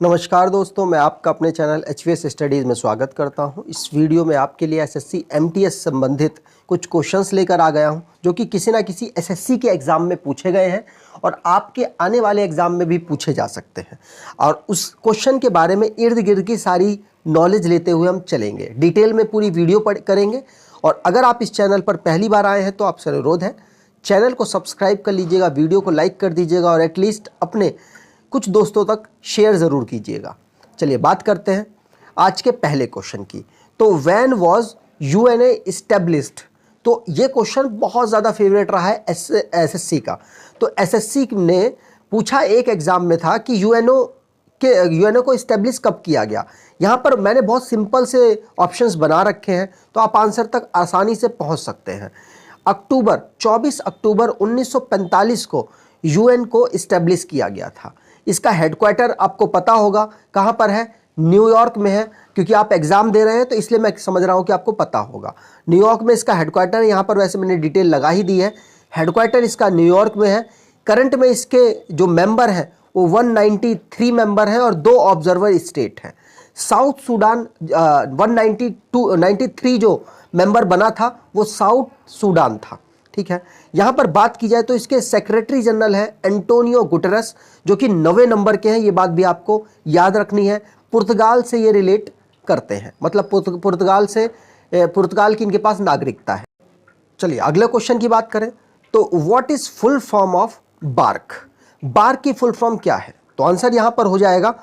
नमस्कार दोस्तों, मैं आपका अपने चैनल HVS स्टडीज़ में स्वागत करता हूं। इस वीडियो में आपके लिए SSC MTS संबंधित कुछ क्वेश्चंस लेकर आ गया हूं जो कि किसी ना किसी SSC के एग्ज़ाम में पूछे गए हैं और आपके आने वाले एग्ज़ाम में भी पूछे जा सकते हैं। और उस क्वेश्चन के बारे में इर्द गिर्द की सारी नॉलेज लेते हुए हम चलेंगे, डिटेल में पूरी वीडियो करेंगे। और अगर आप इस चैनल पर पहली बार आए हैं तो आपसे अनुरोध है, चैनल को सब्सक्राइब कर लीजिएगा, वीडियो को लाइक कर दीजिएगा और एटलीस्ट अपने कुछ दोस्तों तक शेयर ज़रूर कीजिएगा। चलिए बात करते हैं आज के पहले क्वेश्चन की। तो व्हेन वाज यूएनए इस्टेब्लिश्ड, तो ये क्वेश्चन बहुत ज़्यादा फेवरेट रहा है एसएससी का। तो एसएससी ने पूछा एक एग्जाम में था कि यूएनओ को इस्टेब्लिश कब किया गया। यहाँ पर मैंने बहुत सिंपल से ऑप्शंस बना रखे हैं तो आप आंसर तक आसानी से पहुँच सकते हैं। 24 अक्टूबर 1945 को यूएन को इस्टेब्लिश किया गया था। इसका हेडक्वार्टर आपको पता होगा कहाँ पर है, न्यूयॉर्क में है। क्योंकि आप एग्जाम दे रहे हैं तो इसलिए मैं समझ रहा हूँ कि आपको पता होगा। न्यूयॉर्क में इसका हेडक्वार्टर है। यहाँ पर वैसे मैंने डिटेल लगा ही दी है, हेडक्वार्टर इसका न्यूयॉर्क में है। करंट में इसके जो मेंबर हैं वो 193 मेंबर हैं और 2 ऑब्जर्वर स्टेट हैं। साउथ सूडान 193 जो मेंबर बना था वो साउथ सूडान था। ठीक है, यहाँ पर बात की जाए तो इसके सेक्रेटरी जनरल है एंटोनियो गुटेरेस, जो कि 9वें नंबर के हैं। ये बात भी आपको याद रखनी है। पुर्तगाल से ये रिलेट करते हैं, मतलब पुर्तगाल की इनके पास नागरिकता है। चलिए अगले क्वेश्चन की बात करें तो what is full form of BARC. BARC की फुल फॉर्म क्या है? तो आंसर यहाँ पर हो जाएगा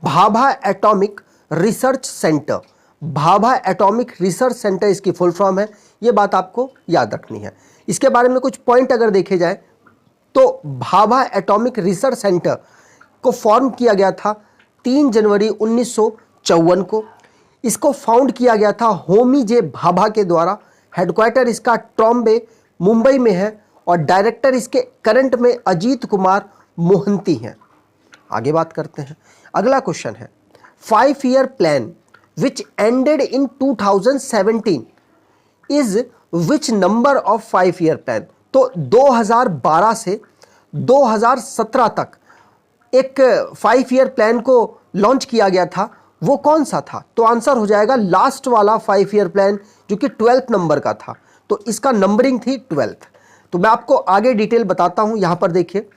Bhabha atomic research centre. Bhabha atomic research centre इसकी फुल फॉर्म है। ये बात आपको याद रखनी है। इसके बारे में कुछ पॉइंट अगर देखे जाए तो भाभा एटॉमिक रिसर्च सेंटर को फॉर्म किया गया था 3 जनवरी 1954 को। इसको फाउंड किया गया था होमी जे भाभा के द्वारा। हेडक्वार्टर इसका ट्रॉम्बे मुंबई में है और डायरेक्टर इसके करंट में अजीत कुमार मोहंती हैं। आगे बात करते हैं। अगला क्वेश्चन है 5 year plan which ended in 2017 is which number of 5 year plan. तो 2012 से 2017 तक एक 5 ईयर प्लान को लॉन्च किया गया था, वो कौन सा था? तो आंसर हो जाएगा लास्ट वाला 5 ईयर प्लान जो कि 12th नंबर का था। तो इसका नंबरिंग थी 12th। तो मैं आपको आगे डिटेल बताता हूं। यहां पर देखिए,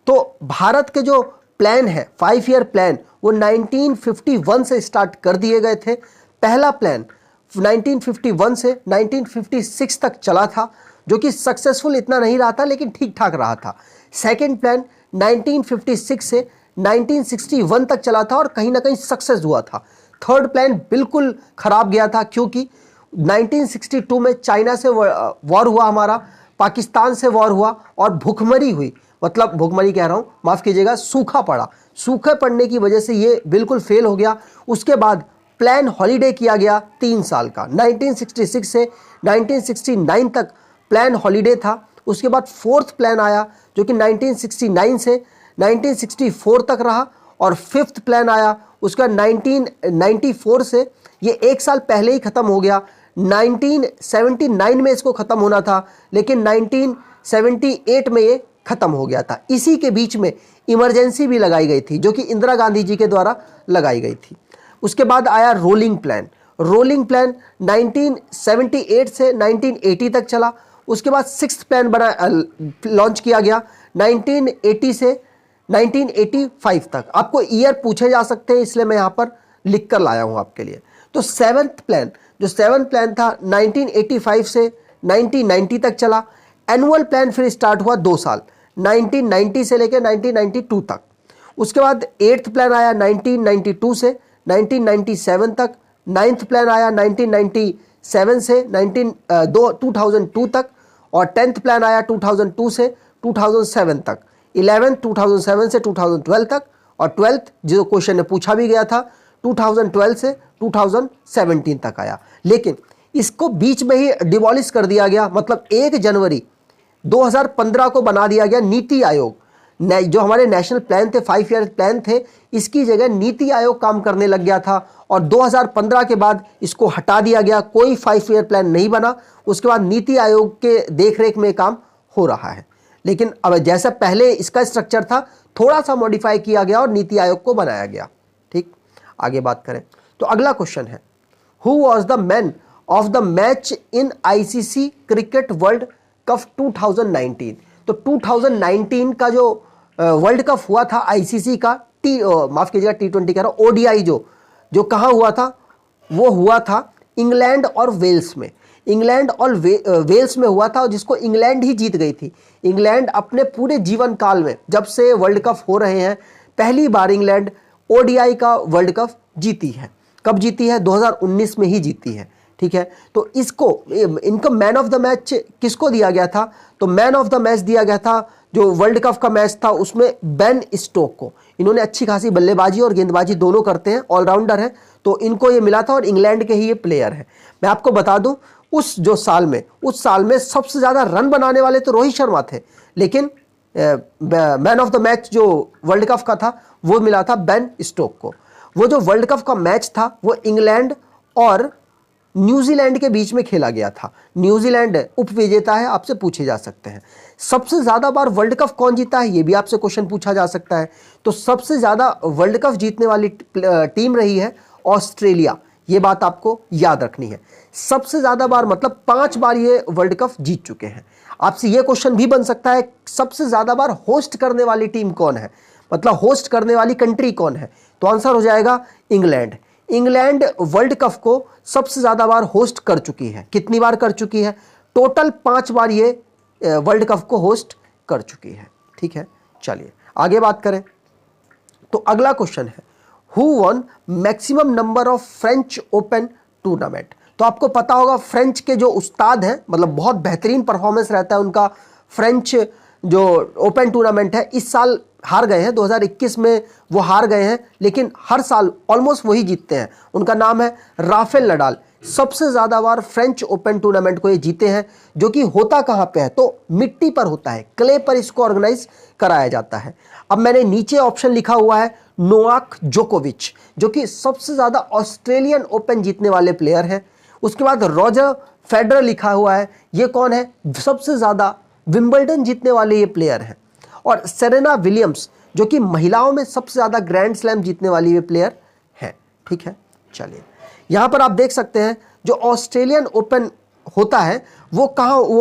तो भारत के जो प्लान है 5 ईयर प्लान वो 1951 से स्टार्ट कर दिए गए थे। पहला प्लान 1951 से 1956 तक चला था, जो कि सक्सेसफुल इतना नहीं रहा था लेकिन ठीक ठाक रहा था। सेकेंड प्लान 1956 से 1961 तक चला था और कहीं ना कहीं सक्सेस हुआ था। थर्ड प्लान बिल्कुल खराब गया था क्योंकि 1962 में चाइना से वॉर हुआ, हमारा पाकिस्तान से वॉर हुआ और भूखमरी हुई, मतलब भूखमरी कह रहा हूँ, माफ़ कीजिएगा, सूखा पड़ा। सूखे पड़ने की वजह से ये बिल्कुल फेल हो गया। उसके बाद प्लान हॉलीडे किया गया 3 साल का, 1966 से 1969 तक प्लान हॉलीडे था। उसके बाद फोर्थ प्लान आया जो कि 1969 से 1964 तक रहा और फिफ्थ प्लान आया उसका 1994 से, ये 1 साल पहले ही ख़त्म हो गया। 1979 में इसको ख़त्म होना था लेकिन 1978 में ये ख़त्म हो गया था। इसी के बीच में इमरजेंसी भी लगाई गई थी जो कि इंदिरा गांधी जी के द्वारा लगाई गई थी। उसके बाद आया रोलिंग प्लान। रोलिंग प्लान 1978 से 1980 तक चला। उसके बाद सिक्स्थ प्लान लॉन्च किया गया 1980 से 1985 तक। आपको ईयर पूछे जा सकते हैं इसलिए मैं यहाँ पर लिख कर लाया हूँ आपके लिए। तो सेवन्थ प्लान, जो सेवन्थ प्लान था 1985 से 1990 तक चला। एनुअल प्लान फिर स्टार्ट हुआ 2 साल, 1990 से लेकर 1992 तक। उसके बाद एट्थ प्लान आया 1992 से 1997 तक। नाइन्थ प्लान आया 1997 से 2002 तक और 10th प्लान आया 2002 से 2007 तक। 11th 2007 से 2012 तक और 12th जो क्वेश्चन ने पूछा भी गया था 2012 से 2017 तक आया। लेकिन इसको बीच में ही डिमोलिश कर दिया गया, मतलब 1 जनवरी 2015 को बना दिया गया नीति आयोग। जो हमारे नेशनल प्लान थे, 5 ईयर प्लान थे, इसकी जगह नीति आयोग काम करने लग गया था और 2015 के बाद इसको हटा दिया गया। कोई 5 ईयर प्लान नहीं बना। उसके बाद नीति आयोग के देखरेख में काम हो रहा है। लेकिन अब जैसा पहले इसका स्ट्रक्चर था थोड़ा सा मॉडिफाई किया गया और नीति आयोग को बनाया गया। ठीक, आगे बात करें तो अगला क्वेश्चन है, who was the man of the match in ICC cricket world cup 2019। तो 2019 का जो वर्ल्ड कप हुआ था आईसीसी का, माफ कीजिएगा T20 कह रहा हूं, ओडीआई जो कहां हुआ था, वो हुआ था इंग्लैंड और वेल्स में। इंग्लैंड और वेल्स में हुआ था, और जिसको इंग्लैंड ही जीत गई थी। इंग्लैंड अपने पूरे जीवन काल में, जब से वर्ल्ड कप हो रहे हैं, पहली बार इंग्लैंड ओडीआई का वर्ल्ड कप जीती है। कब जीती है? 2019 में ही जीती है। ठीक है, तो इनको मैन ऑफ द मैच किसको दिया गया था? तो मैन ऑफ द मैच दिया गया था, जो वर्ल्ड कप का मैच था उसमें, बेन स्टोक को। इन्होंने अच्छी खासी बल्लेबाजी और गेंदबाजी दोनों करते हैं, ऑलराउंडर है, तो इनको ये मिला था, और इंग्लैंड के ही ये प्लेयर है। मैं आपको बता दूं, उस साल में सबसे ज्यादा रन बनाने वाले तो रोहित शर्मा थे, लेकिन मैन ऑफ द मैच जो वर्ल्ड कप का था वो मिला था बेन स्टोक को। वो जो वर्ल्ड कप का मैच था वो इंग्लैंड और न्यूजीलैंड के बीच में खेला गया था। न्यूजीलैंड उपविजेता है, आपसे पूछे जा सकते हैं। सबसे ज्यादा बार वर्ल्ड कप कौन जीता है, ये भी आपसे क्वेश्चन पूछा जा सकता है। तो सबसे ज्यादा वर्ल्ड कप जीतने वाली टीम रही है ऑस्ट्रेलिया, ये बात आपको याद रखनी है। सबसे ज्यादा बार मतलब 5 बार ये वर्ल्ड कप जीत चुके हैं। आपसे ये क्वेश्चन भी बन सकता है, सबसे ज्यादा बार होस्ट करने वाली टीम कौन है, मतलब होस्ट करने वाली कंट्री कौन है? तो आंसर हो जाएगा इंग्लैंड। इंग्लैंड वर्ल्ड कप को सबसे ज्यादा बार होस्ट कर चुकी है। कितनी बार कर चुकी है? टोटल 5 बार ये वर्ल्ड कप को होस्ट कर चुकी है। ठीक है, चलिए आगे बात करें तो अगला क्वेश्चन है, who one maximum number of French open tournament. तो आपको पता होगा फ्रेंच के जो उस्ताद हैं, मतलब बहुत बेहतरीन परफॉर्मेंस रहता है उनका। फ्रेंच जो ओपन टूर्नामेंट है, इस साल हार गए हैं, 2021 में वो हार गए हैं, लेकिन हर साल ऑलमोस्ट वही जीतते हैं। उनका नाम है राफेल नडाल। सबसे ज्यादा बार फ्रेंच ओपन टूर्नामेंट को ये जीते हैं, जो कि होता कहां पे है? तो मिट्टी पर होता है, क्ले पर इसको ऑर्गेनाइज कराया जाता है। अब मैंने नीचे ऑप्शन लिखा हुआ है नोवाक जोकोविच, जो कि सबसे ज्यादा ऑस्ट्रेलियन ओपन जीतने वाले प्लेयर हैं। उसके बाद रॉजर फेडरर लिखा हुआ है, ये कौन है? सबसे ज्यादा विंबलडन जीतने वाले ये प्लेयर हैं। और सेरेना विलियम्स, जो कि महिलाओं में सबसे ज्यादा ग्रैंड स्लैम जीतने वाली ये प्लेयर है। ठीक है, चलिए यहां पर आप देख सकते हैं, जो ऑस्ट्रेलियन ओपन होता है वो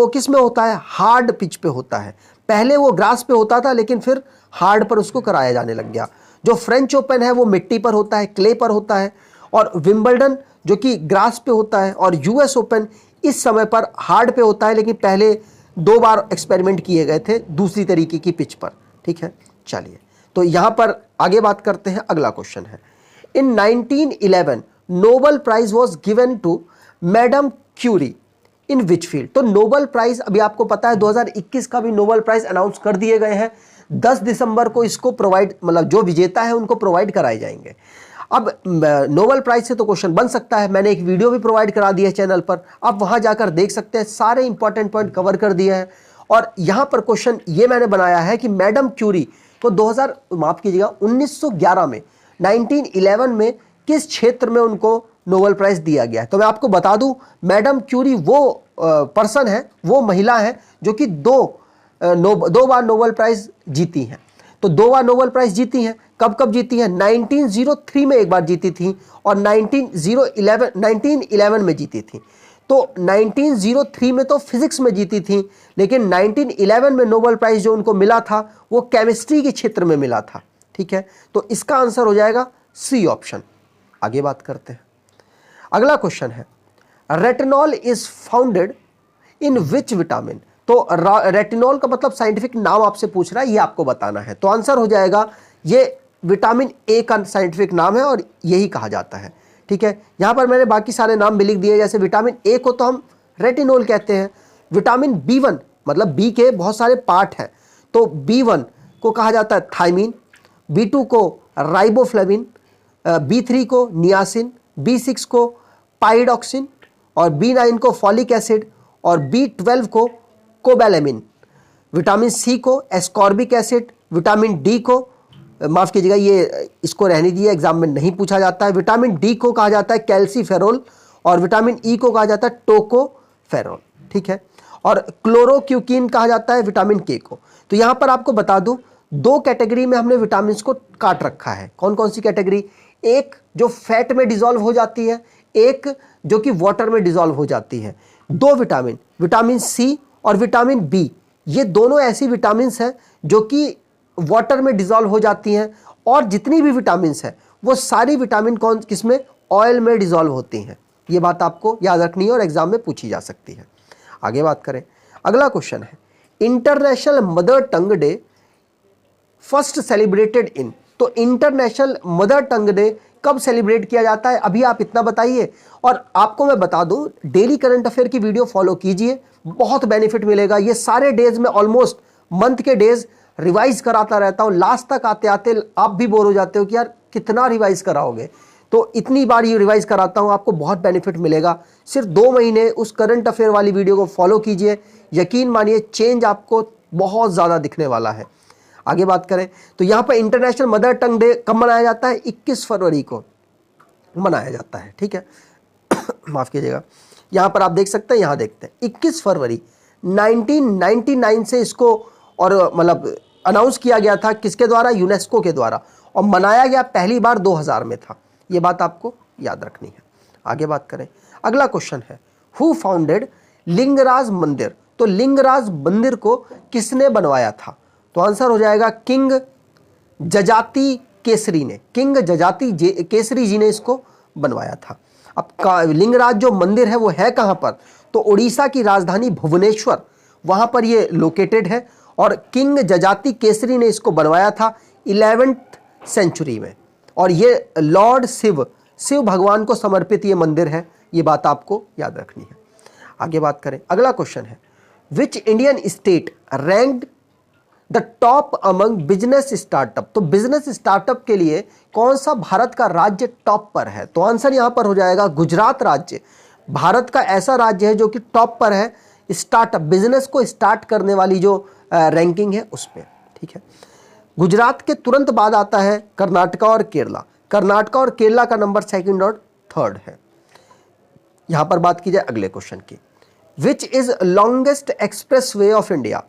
किस में होता है? हार्ड पिच पे होता है। पहले वो ग्रास पे होता था, लेकिन फिर हार्ड पर उसको कराया जाने लग गया। जो फ्रेंच ओपन है वो मिट्टी पर होता है, क्ले पर होता है, और विंबलडन जो कि ग्रास पे होता है, और यूएस ओपन इस समय पर हार्ड पे होता है, लेकिन पहले 2 बार एक्सपेरिमेंट किए गए थे दूसरी तरीके की पिच पर। ठीक है, चलिए तो यहां पर आगे बात करते हैं। अगला क्वेश्चन है, in 1911 Nobel prize was given to madam Curie in which field. तो नोबेल प्राइज अभी आपको पता है 2021 का भी नोबेल प्राइज अनाउंस कर दिए गए हैं। 10 दिसंबर को इसको प्रोवाइड, मतलब जो विजेता है उनको प्रोवाइड कराए जाएंगे। अब नोबेल प्राइज से तो क्वेश्चन बन सकता है, मैंने एक वीडियो भी प्रोवाइड करा दी है चैनल पर, आप वहां जाकर देख सकते हैं, सारे इंपॉर्टेंट पॉइंट कवर कर दिए हैं। और यहां पर क्वेश्चन ये मैंने बनाया है कि मैडम क्यूरी को 1911 में 1911 में किस क्षेत्र में उनको नोबेल प्राइज दिया गया है। तो मैं आपको बता दूं, मैडम क्यूरी वो पर्सन है, वो महिला है जो कि दो बार नोबेल प्राइज जीती हैं। तो 2 बार नोबेल प्राइज जीती हैं। कब कब जीती हैं? 1903 में एक बार जीती थी, और 1911 में जीती थी। तो 1903 में तो फिजिक्स में जीती थी, लेकिन 1911 में नोबेल प्राइज जो उनको मिला था वो केमिस्ट्री के क्षेत्र में मिला था। ठीक है, तो इसका आंसर हो जाएगा सी ऑप्शन। आगे बात करते हैं। अगला क्वेश्चन है, retinol is founded in which vitamin. तो रेटिनॉल का मतलब साइंटिफिक नाम आपसे पूछ रहा है, ये आपको बताना है। तो आंसर हो जाएगा, ये विटामिन ए का साइंटिफिक नाम है और यही कहा जाता है। ठीक है, यहां पर मैंने बाकी सारे नाम भी लिख दिए, जैसे विटामिन ए को तो हम रेटिनॉल कहते हैं। विटामिन B1 मतलब बी के बहुत सारे पार्ट हैं, तो B1 को कहा जाता है थायमीन, B2 को राइबोफ्लेविन, B3 को नियासिन, B6 को पाइडॉक्सिन, और B9 को फॉलिक एसिड, और B12 को कोबैलेमिन। विटामिन सी को एस्कॉर्बिक एसिड, विटामिन डी को, माफ कीजिएगा ये इसको रहने दिए, एग्जाम में नहीं पूछा जाता है। विटामिन डी को कहा जाता है कैल्सीफेरोल, और विटामिन ई को कहा जाता है टोकोफेरोल। ठीक है, और क्लोरोक्यूकिन कहा जाता है विटामिन के को। तो यहां पर आपको बता दूं, दो कैटेगरी में हमने विटामिन को काट रखा है। कौन कौन सी कैटेगरी? एक जो फैट में डिसॉल्व हो जाती है, एक जो कि वाटर में डिसॉल्व हो जाती है। दो विटामिन, विटामिन सी और विटामिन बी, ये दोनों ऐसी विटामिन हैं जो कि वाटर में डिसॉल्व हो जाती हैं, और जितनी भी विटामिन है वो सारी विटामिन कौन किसमें? ऑयल में डिसॉल्व होती हैं। ये बात आपको याद रखनी है और एग्जाम में पूछी जा सकती है। आगे बात करें, अगला क्वेश्चन है international mother tongue day first celebrated in. तो इंटरनेशनल मदर टंग डे कब सेलिब्रेट किया जाता है? अभी आप इतना बताइए। और आपको मैं बता दूं, डेली करंट अफेयर की वीडियो फॉलो कीजिए, बहुत बेनिफिट मिलेगा। ये सारे डेज में ऑलमोस्ट मंथ के डेज रिवाइज कराता रहता हूं। लास्ट तक आते आते आप भी बोर हो जाते हो कि यार कितना रिवाइज कराओगे, तो इतनी बार ये रिवाइज कराता हूं, आपको बहुत बेनिफिट मिलेगा। सिर्फ 2 महीने उस करंट अफेयर वाली वीडियो को फॉलो कीजिए, यकीन मानिए चेंज आपको बहुत ज़्यादा दिखने वाला है। आगे बात करें तो यहाँ पर इंटरनेशनल मदर टंग डे कब मनाया जाता है? 21 फरवरी को मनाया जाता है, ठीक है। माफ़ कीजिएगा, यहाँ पर आप देख सकते हैं, यहाँ देखते हैं 21 फरवरी 1999 से इसको और मतलब अनाउंस किया गया था, किसके द्वारा? यूनेस्को के द्वारा, और मनाया गया पहली बार 2000 में था। ये बात आपको याद रखनी है। आगे बात करें, अगला क्वेश्चन है हु फाउंडेड लिंगराज मंदिर। तो लिंगराज मंदिर को किसने बनवाया था? तो आंसर हो जाएगा किंग जजाति केसरी ने। किंग जजाति केसरी जी ने इसको बनवाया था। अब लिंगराज जो मंदिर है वो है कहाँ पर? तो उड़ीसा की राजधानी भुवनेश्वर, वहाँ पर ये लोकेटेड है, और किंग जजाति केसरी ने इसको बनवाया था 11वीं सेंचुरी में। और ये लॉर्ड शिव भगवान को समर्पित ये मंदिर है। ये बात आपको याद रखनी है। आगे बात करें, अगला क्वेश्चन है which Indian state ranked the top among business startup. तो बिजनेस स्टार्टअप के लिए कौन सा भारत का राज्य टॉप पर है? तो आंसर यहां पर हो जाएगा गुजरात राज्य। भारत का ऐसा राज्य है जो कि टॉप पर है स्टार्टअप, बिजनेस को स्टार्ट करने वाली जो रैंकिंग है उसमें, ठीक है। गुजरात के तुरंत बाद आता है कर्नाटका और केरला। कर्नाटका और केरला का नंबर 2nd और 3rd है। यहां पर बात की जाए अगले क्वेश्चन की, which is longest express way of India.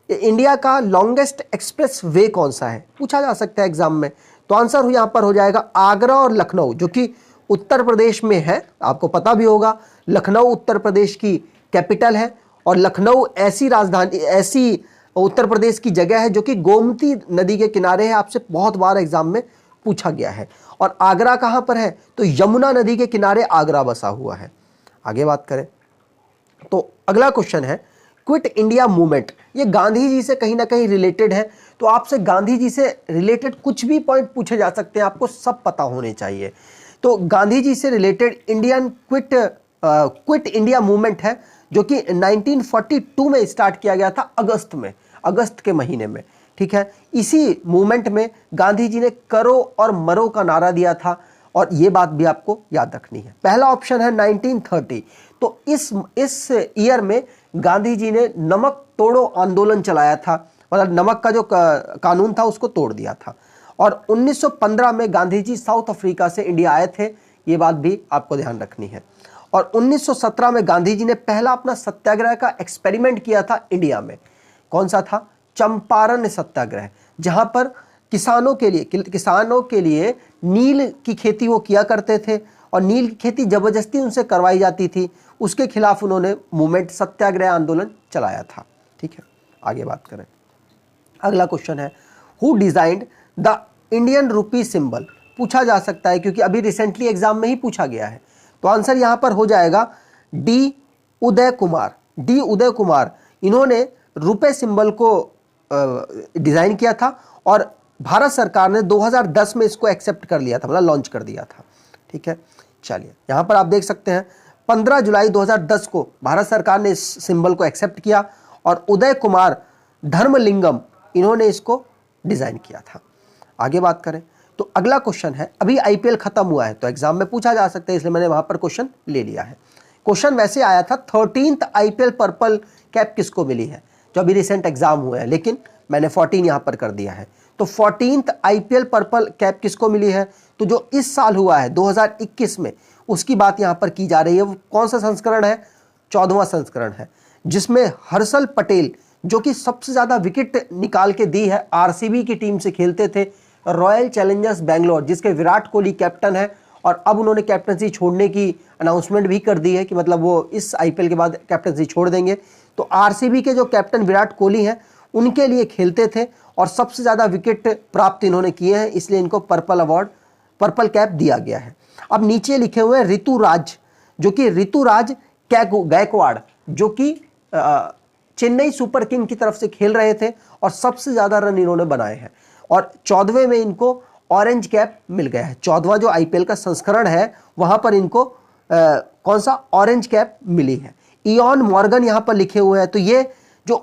India का लॉन्गेस्ट एक्सप्रेस वे कौन सा है? पूछा जा सकता है एग्जाम में। तो आंसर यहां पर हो जाएगा आगरा और लखनऊ, जो कि उत्तर प्रदेश में है। आपको पता भी होगा लखनऊ उत्तर प्रदेश की कैपिटल है, और लखनऊ ऐसी राजधानी, ऐसी उत्तर प्रदेश की जगह है जो कि गोमती नदी के किनारे है। आपसे बहुत बार एग्जाम में पूछा गया है। और आगरा कहां पर है? तो यमुना नदी के किनारे आगरा बसा हुआ है। आगे बात करें तो अगला क्वेश्चन है क्विट इंडिया मूवमेंट। ये गांधी जी से कहीं ना कहीं रिलेटेड है, तो आपसे गांधी जी से रिलेटेड कुछ भी पॉइंट पूछे जा सकते हैं, आपको सब पता होने चाहिए। तो गांधी जी से related Indian quit India movement है, जो कि 1942 में स्टार्ट किया गया था, अगस्त के महीने में, ठीक है। इसी मूवमेंट में गांधी जी ने करो और मरो का नारा दिया था, और ये बात भी आपको याद रखनी है। पहला ऑप्शन है 1930। तो इस ईयर में गांधी जी ने नमक तोड़ो आंदोलन चलाया था, मतलब नमक का जो कानून था उसको तोड़ दिया था। और 1915 में गांधी जी साउथ अफ्रीका से इंडिया आए थे, ये बात भी आपको ध्यान रखनी है। और 1917 में गांधी जी ने पहला अपना सत्याग्रह का एक्सपेरिमेंट किया था इंडिया में। कौन सा था? चंपारण सत्याग्रह, जहां पर किसानों के लिए नील की खेती वो किया करते थे, और नील की खेती जबरदस्ती उनसे करवाई जाती थी। उसके खिलाफ उन्होंने मूवमेंट सत्याग्रह आंदोलन चलाया था, ठीक है। आगे बात करें, अगला क्वेश्चन है who designed the Indian rupee symbol. पूछा जा सकता है क्योंकि अभी रिसेंटली एग्जाम में ही पूछा गया है। तो आंसर यहां पर हो जाएगा डी उदय कुमार। इन्होंने रुपए सिंबल को डिजाइन किया था, और भारत सरकार ने 2010 में इसको एक्सेप्ट कर लिया था, मतलब लॉन्च कर दिया था, ठीक है। चलिए यहां पर आप देख सकते हैं 15 जुलाई 2010 को भारत सरकार ने इस सिंबल को एक्सेप्ट किया, और उदय कुमार धर्मलिंगम इन्होंने इसको डिजाइन किया था। आगे बात करें तो अगला क्वेश्चन है, अभी आईपीएल खत्म हुआ है तो एग्जाम में पूछा जा सकता है, इसलिए मैंने वहां पर क्वेश्चन ले लिया है। क्वेश्चन वैसे आया था 13th आईपीएल पर्पल कैप किसको मिली है, जो अभी रिसेंट एग्जाम हुआ है, लेकिन मैंने 14 यहां पर कर दिया है। तो 14th आईपीएल पर्पल कैप किसको मिली है? तो जो इस साल हुआ है 2021 में, उसकी बात यहां पर की जा रही है। वो कौन सा संस्करण है? 14वां संस्करण है, जिसमें हर्षल पटेल जो कि सबसे ज़्यादा विकेट निकाल के दी है आरसीबी की टीम से खेलते थे, रॉयल चैलेंजर्स बेंगलोर, जिसके विराट कोहली कैप्टन है और अब उन्होंने कैप्टनसी छोड़ने की अनाउंसमेंट भी कर दी है कि मतलब वो इस आईपीएल के बाद कैप्टनसी छोड़ देंगे। तो आरसीबी के जो कैप्टन विराट कोहली हैं उनके लिए खेलते थे और सबसे ज़्यादा विकेट प्राप्त इन्होंने किए हैं, इसलिए इनको पर्पल कैप दिया गया है। अब नीचे लिखे हुए हैं ऋतुराज, जो कि ऋतुराज गायकवाड़, जो कि चेन्नई सुपर किंग की तरफ से खेल रहे थे और सबसे ज़्यादा रन इन्होंने बनाए हैं और 14वें में इनको ऑरेंज कैप मिल गया है। 14वां जो आईपीएल का संस्करण है वहां पर इनको कौन सा ऑरेंज कैप मिली है। इयॉन मॉर्गन यहां पर लिखे हुए हैं। तो ये जो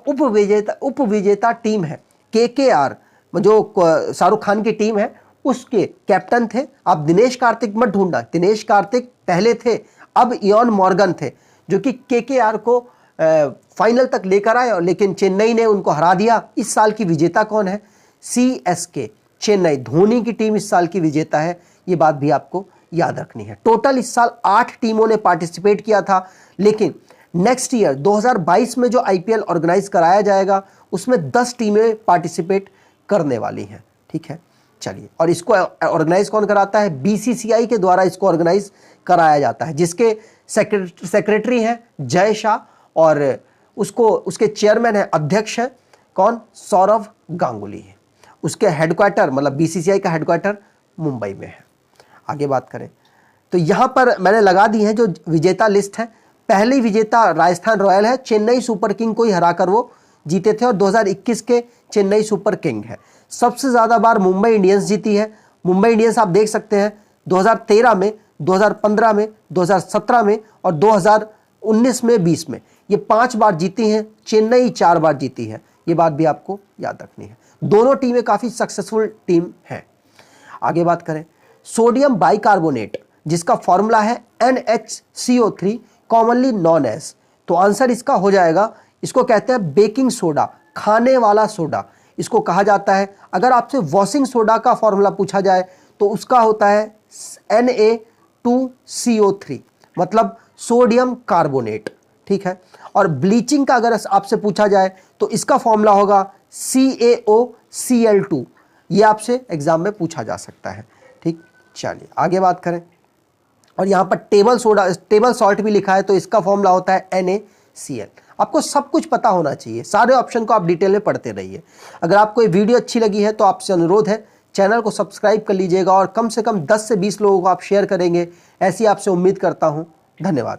उपविजेता टीम है केकेआर, जो शाहरुख खान की टीम है, उसके कैप्टन थे। आप दिनेश कार्तिक मत ढूंढना, दिनेश कार्तिक पहले थे, अब इयॉन मॉर्गन थे, जो कि केकेआर को फाइनल तक लेकर आए और लेकिन चेन्नई ने उनको हरा दिया। इस साल की विजेता कौन है? सीएसके चेन्नई, धोनी की टीम इस साल की विजेता है, ये बात भी आपको याद रखनी है। टोटल इस साल 8 टीमों ने पार्टिसिपेट किया था, लेकिन नेक्स्ट ईयर 2022 में जो आईपीएल ऑर्गेनाइज कराया जाएगा उसमें 10 टीमें पार्टिसिपेट करने वाली हैं। ठीक है, चलिए। और इसको ऑर्गेनाइज कौन कराता है? बीसीसीआई के द्वारा इसको ऑर्गेनाइज कराया जाता है, जिसके सेक्रेटरी हैं जय शाह और उसके चेयरमैन है, अध्यक्ष है कौन? सौरव गांगुली है। उसके हेडक्वार्टर मतलब बीसीसीआई का हेडक्वार्टर मुंबई में है। आगे बात करें तो यहां पर मैंने लगा दी है जो विजेता लिस्ट है। पहली विजेता राजस्थान रॉयल है, चेन्नई सुपर किंग को ही हराकर वो जीते थे और 2021 के चेन्नई सुपर किंग है। सबसे ज़्यादा बार मुंबई इंडियंस जीती है। मुंबई इंडियंस आप देख सकते हैं 2013 में, 2015 में, 2017 में और 2019 में, 20 में, ये 5 बार जीती हैं। चेन्नई 4 बार जीती है, ये बात भी आपको याद रखनी है। दोनों टीमें काफ़ी सक्सेसफुल टीम हैं। आगे बात करें सोडियम बाइकार्बोनेट, जिसका फॉर्मूला है NHCO3 कॉमनली नॉन एज, तो आंसर इसका हो जाएगा, इसको कहते हैं बेकिंग सोडा, खाने वाला सोडा इसको कहा जाता है। अगर आपसे वॉशिंग सोडा का फॉर्मूला पूछा जाए तो उसका होता है Na2CO3, मतलब सोडियम कार्बोनेट। ठीक है, और ब्लीचिंग का अगर आपसे पूछा जाए तो इसका फॉर्मूला होगा CaOCl2, ये आपसे एग्जाम में पूछा जा सकता है। ठीक, चलिए आगे बात करें। और यहाँ पर टेबल सॉल्ट भी लिखा है, तो इसका फॉर्मूला होता है NaCl। आपको सब कुछ पता होना चाहिए, सारे ऑप्शन को आप डिटेल में पढ़ते रहिए। अगर आपको ये वीडियो अच्छी लगी है तो आपसे अनुरोध है चैनल को सब्सक्राइब कर लीजिएगा और कम से कम 10 से 20 लोगों को आप शेयर करेंगे, ऐसी आपसे उम्मीद करता हूँ। धन्यवाद।